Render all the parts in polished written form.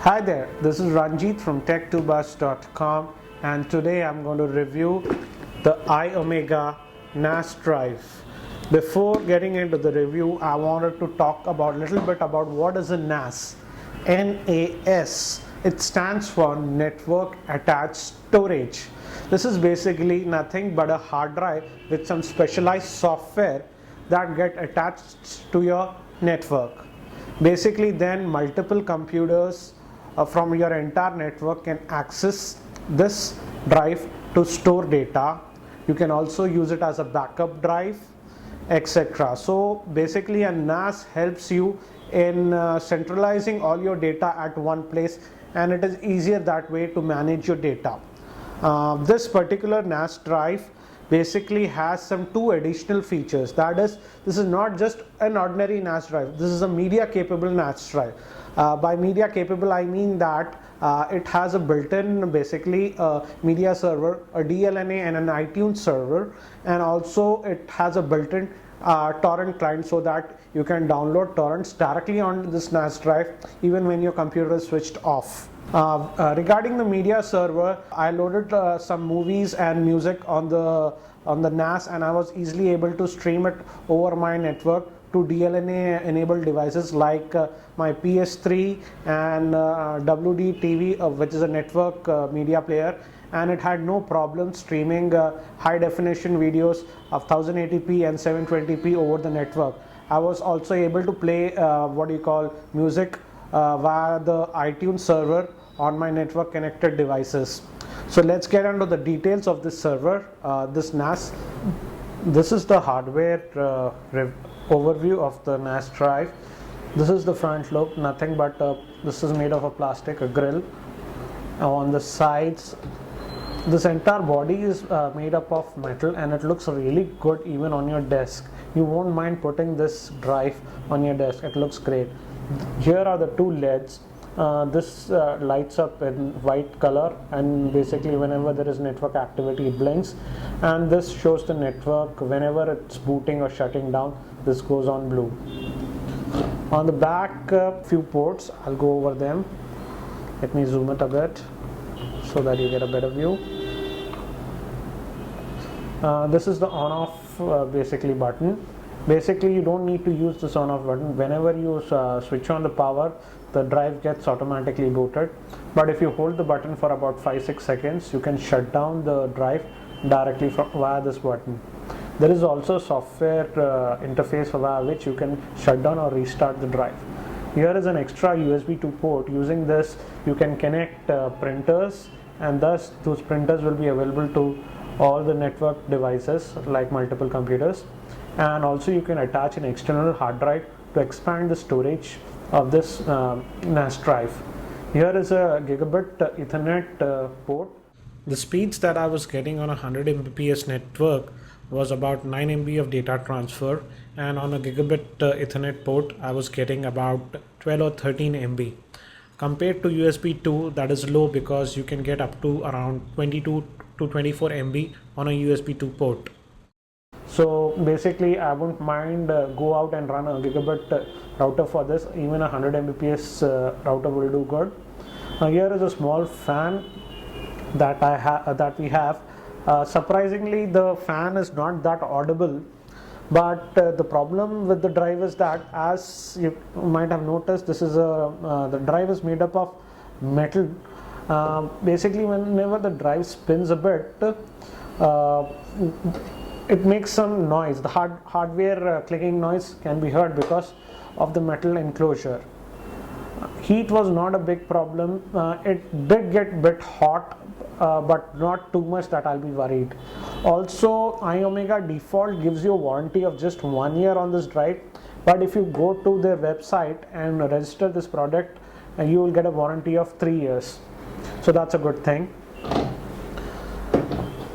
Hi there, this is Ranjit from tech2bus.com, and today I'm going to review the Iomega NAS drive. Before getting into the review, I wanted to talk about a little bit about what is a NAS. NAS. It stands for Network Attached Storage. This is basically nothing but a hard drive with some specialized software that get attached to your network. Basically, then multiple computers from your entire network can access this drive to store data. You can also use it as a backup drive, etc. So basically a NAS helps you in centralizing all your data at one place, and it is easier that way to manage your data. This particular NAS drive basically has some two additional features. That is, this is not just an ordinary NAS drive, this is a media capable NAS drive. By media capable, I mean that it has a built-in basically media server, a DLNA and an iTunes server, and also it has a built-in torrent client so that you can download torrents directly on this NAS drive even when your computer is switched off. Regarding the media server, I loaded some movies and music on the NAS, and I was easily able to stream it over my network to DLNA enabled devices like my PS3 and WD TV, which is a network media player, and it had no problem streaming high definition videos of 1080p and 720p over the network. I was also able to play music via the iTunes server on my network connected devices. So let's get into the details of this server, this NAS. This is the hardware overview of the NAS drive. This is the front look, nothing but this is made of a plastic, a grill. On the sides, this entire body is made up of metal, and it looks really good even on your desk. You won't mind putting this drive on your desk, it looks great. Here are the two LEDs. This lights up in white color, and basically whenever there is network activity it blinks, and this shows the network whenever it's booting or shutting down. This goes on blue. On the back, few ports, I'll go over them. Let me zoom it a bit so that you get a better view. This is the on off basically button. Basically you don't need to use this on off button. Whenever you switch on the power, the drive gets automatically booted, but if you hold the button for about 5-6 seconds, you can shut down the drive directly via this button. There is also software interface via which you can shut down or restart the drive. Here is an extra USB 2 port. Using this you can connect printers, and thus those printers will be available to all the network devices like multiple computers. And also you can attach an external hard drive to expand the storage of this NAS drive. Here is a gigabit Ethernet port. The speeds that I was getting on a 100 Mbps network was about 9 MB of data transfer, and on a gigabit Ethernet port I was getting about 12 or 13 MB. Compared to USB 2, that is low because you can get up to around 22 to 24 MB on a USB 2 port. So basically I wouldn't mind go out and run a gigabit router for this. Even a 100 Mbps router will do good. Here is a small fan that we have. Surprisingly, the fan is not that audible, but the problem with the drive is that, as you might have noticed, this is the drive is made up of metal. Basically whenever the drive spins a bit, it makes some noise. The hardware clicking noise can be heard because of the metal enclosure. Heat was not a big problem. It did get a bit hot, but not too much that I'll be worried. Also, Iomega default gives you a warranty of just 1 year on this drive, but if you go to their website and register this product, you will get a warranty of 3 years. So that's a good thing.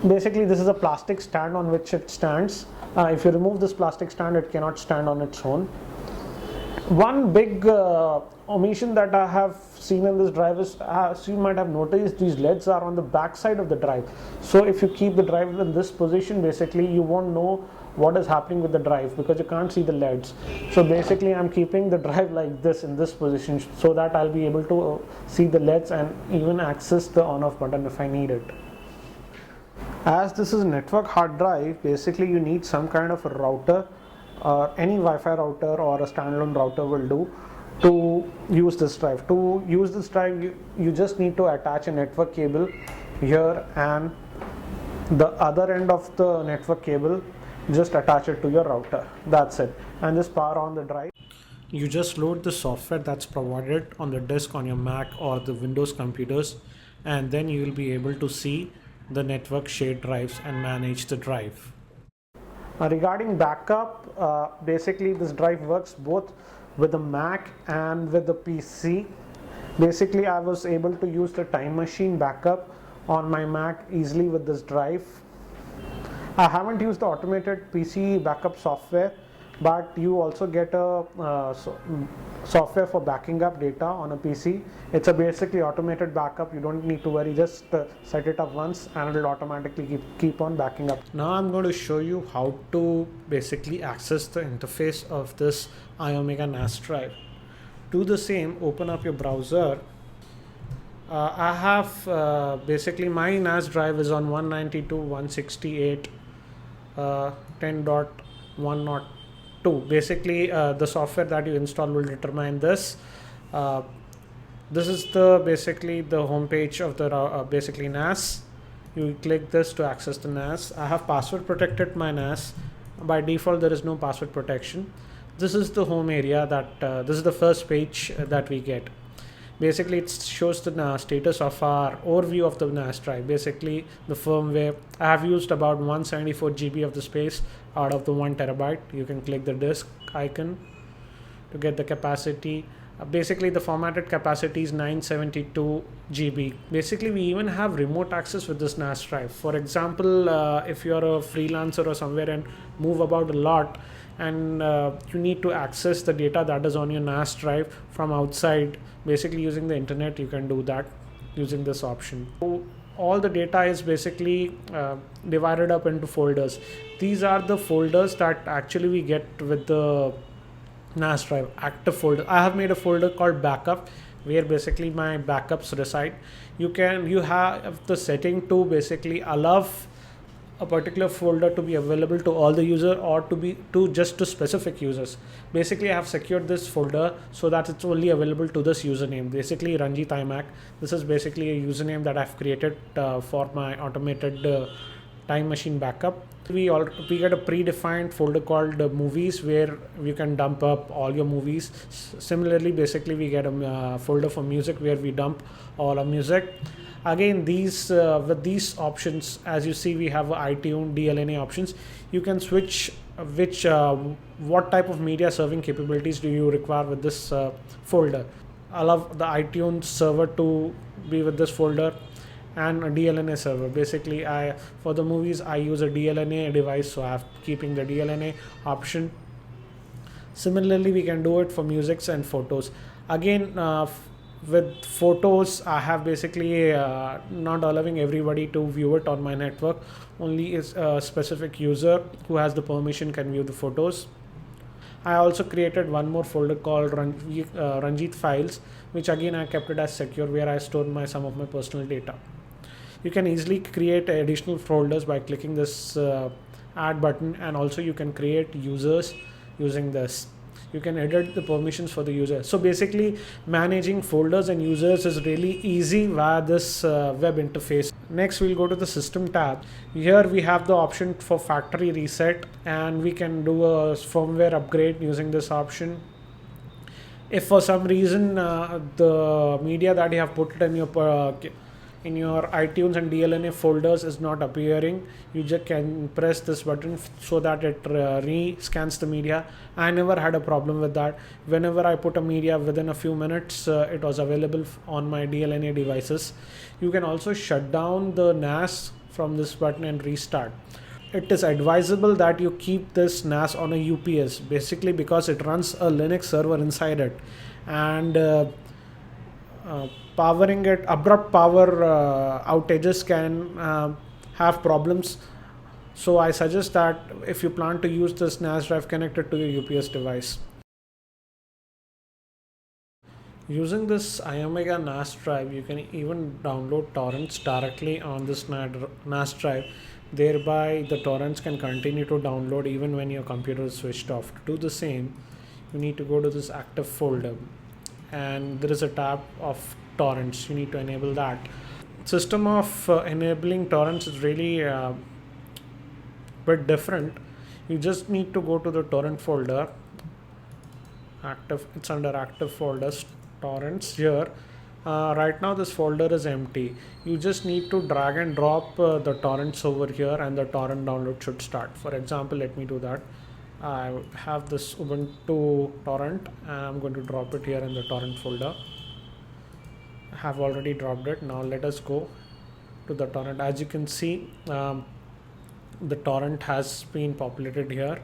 Basically this is a plastic stand on which it stands. If you remove this plastic stand, it cannot stand on its own. One big omission that I have seen in this drive is, as you might have noticed, these LEDs are on the back side of the drive. So if you keep the drive in this position, basically you won't know what is happening with the drive, because you can't see the LEDs. So basically I'm keeping the drive like this in this position so that I'll be able to see the LEDs and even access the on off button if I need it. As this is a network hard drive, basically you need some kind of a router, or any Wi-Fi router or a standalone router will do to use this drive. To use this drive, you just need to attach a network cable here, and the other end of the network cable, just attach it to your router. That's it, and just power on the drive. You just load the software that's provided on the disk on your Mac or the Windows computers, and then you will be able to see the network shared drives and manage the drive. Regarding backup, basically this drive works both with the Mac and with the PC. Basically I was able to use the time machine backup on my Mac easily with this drive. I haven't used the automated PC backup software, but you also get a software for backing up data on a PC. It's a basically automated backup. You don't need to worry, just set it up once and it will automatically keep on backing up. Now I'm going to show you how to basically access the interface of this Iomega NAS drive. Do the same, open up your browser. I have basically my NAS drive is on 192.168.10.102. basically the software that you install will determine this. This is the basically the home page of the basically NAS. You click this to access the NAS. I have password protected my NAS. By default there is no password protection. This is the home area that this is the first page that we get. Basically it shows the status of our overview of the NAS drive, basically the firmware. I have used about 174 GB of the space out of the 1 terabyte. You can click the disk icon to get the capacity. Basically the formatted capacity is 972 GB. Basically we even have remote access with this NAS drive. For example, if you're a freelancer or somewhere and move about a lot, and you need to access the data that is on your NAS drive from outside, basically using the internet, you can do that using this option. So all the data is basically divided up into folders. These are the folders that actually we get with the NAS drive. Active folder, I have made a folder called backup where basically my backups reside. You have the setting to basically allow a particular folder to be available to all the user or to just to specific users. Basically I have secured this folder so that it's only available to this username, basically Ranjit iMac. This is basically a username that I've created for my automated time machine backup. We get a predefined folder called movies where you can dump up all your movies. Similarly, basically we get a folder for music where we dump all our music. Again, these with these options, as you see, we have iTunes DLNA options. You can switch what type of media serving capabilities do you require with this folder. Allow the iTunes server to be with this folder and a DLNA server. Basically for the movies I use a DLNA device, so I'm keeping the DLNA option. Similarly, we can do it for musics and photos. Again, with photos, I have basically not allowing everybody to view it on my network. Only is a specific user who has the permission can view the photos. I also created one more folder called Ranjit files, which again I kept it as secure, where I stored some of my personal data. You can easily create additional folders by clicking this add button, and also you can create users using this. You can edit the permissions for the user. So basically managing folders and users is really easy via this web interface. Next we'll go to the system tab. Here we have the option for factory reset, and we can do a firmware upgrade using this option. If for some reason the media that you have put in your iTunes and DLNA folders is not appearing, you just can press this button so that it re-scans the media. I never had a problem with that. Whenever I put a media, within a few minutes it was available on my DLNA devices. You can also shut down the NAS from this button and restart. It is advisable that you keep this NAS on a UPS, basically because it runs a Linux server inside it, and powering it, abrupt power outages can have problems. So I suggest that if you plan to use this NAS drive, connect it to your UPS device. Using this Iomega NAS drive, you can even download torrents directly on this NAS drive. Thereby, the torrents can continue to download even when your computer is switched off. To do the same, you need to go to this active folder, and there is a tab of torrents. You need to enable that. System of enabling torrents is really bit different. You just need to go to the torrent folder. It's under active folders, torrents here. Right now this folder is empty. You just need to drag and drop the torrents over here, and the torrent download should start. For example, let me do that. I have this Ubuntu torrent, and I'm going to drop it here in the torrent folder. I have already dropped it. Now let us go to the torrent. As you can see, the torrent has been populated here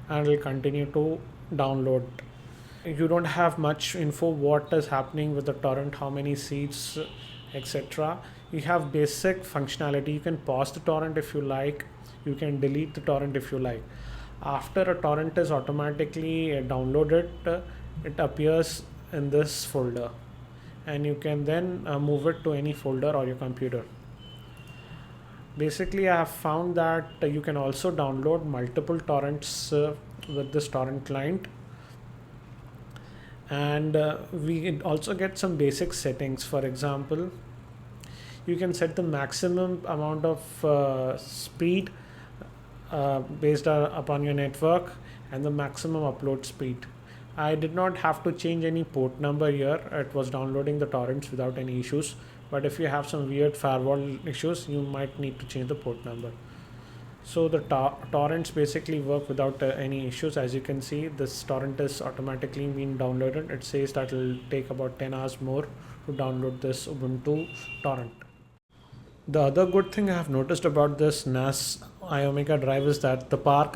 and will continue to download. You don't have much info what is happening with the torrent, how many seats, etc. You have basic functionality. You can pause the torrent if you like. You can delete the torrent if you like. After a torrent is automatically downloaded, it appears in this folder, and you can then move it to any folder or your computer. Basically, I have found that you can also download multiple torrents with this torrent client, and we also get some basic settings. For example, you can set the maximum amount of speed based upon your network, and the maximum upload speed. I did not have to change any port number here. It was downloading the torrents without any issues. But if you have some weird firewall issues, you might need to change the port number. So the torrents basically work without any issues. As you can see, this torrent is automatically being downloaded. It says that it will take about 10 hours more to download this Ubuntu torrent. The other good thing I have noticed about this NAS Iomega drive is that the power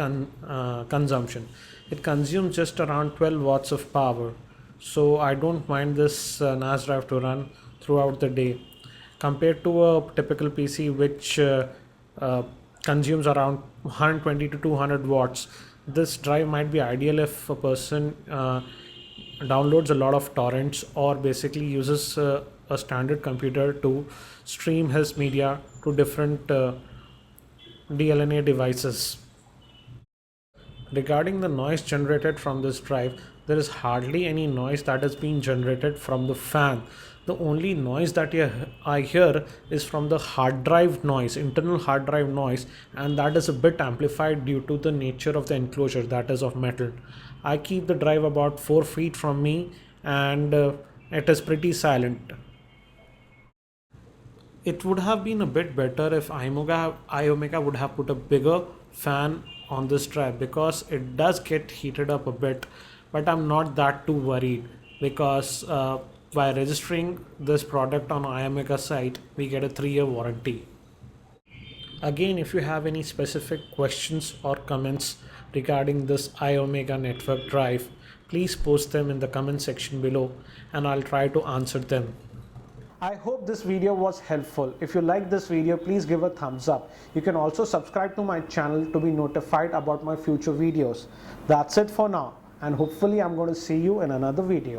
consumption. It consumes just around 12 watts of power. So I don't mind this NAS drive to run throughout the day. Compared to a typical PC which consumes around 120 to 200 watts, this drive might be ideal if a person downloads a lot of torrents, or basically uses a standard computer to stream his media to different DLNA devices. Regarding the noise generated from this drive, there is hardly any noise that is being generated from the fan. The only noise that I hear is from the hard drive noise, internal hard drive noise, and that is a bit amplified due to the nature of the enclosure, that is of metal. I keep the drive about 4 feet from me, and it is pretty silent. It would have been a bit better if Iomega would have put a bigger fan on this drive, because it does get heated up a bit, but I'm not that too worried, because by registering this product on Iomega site, we get a 3-year warranty. Again, if you have any specific questions or comments regarding this Iomega network drive, please post them in the comment section below, and I'll try to answer them. I hope this video was helpful. If you like this video, please give a thumbs up. You can also subscribe to my channel to be notified about my future videos. That's it for now, and hopefully I'm going to see you in another video.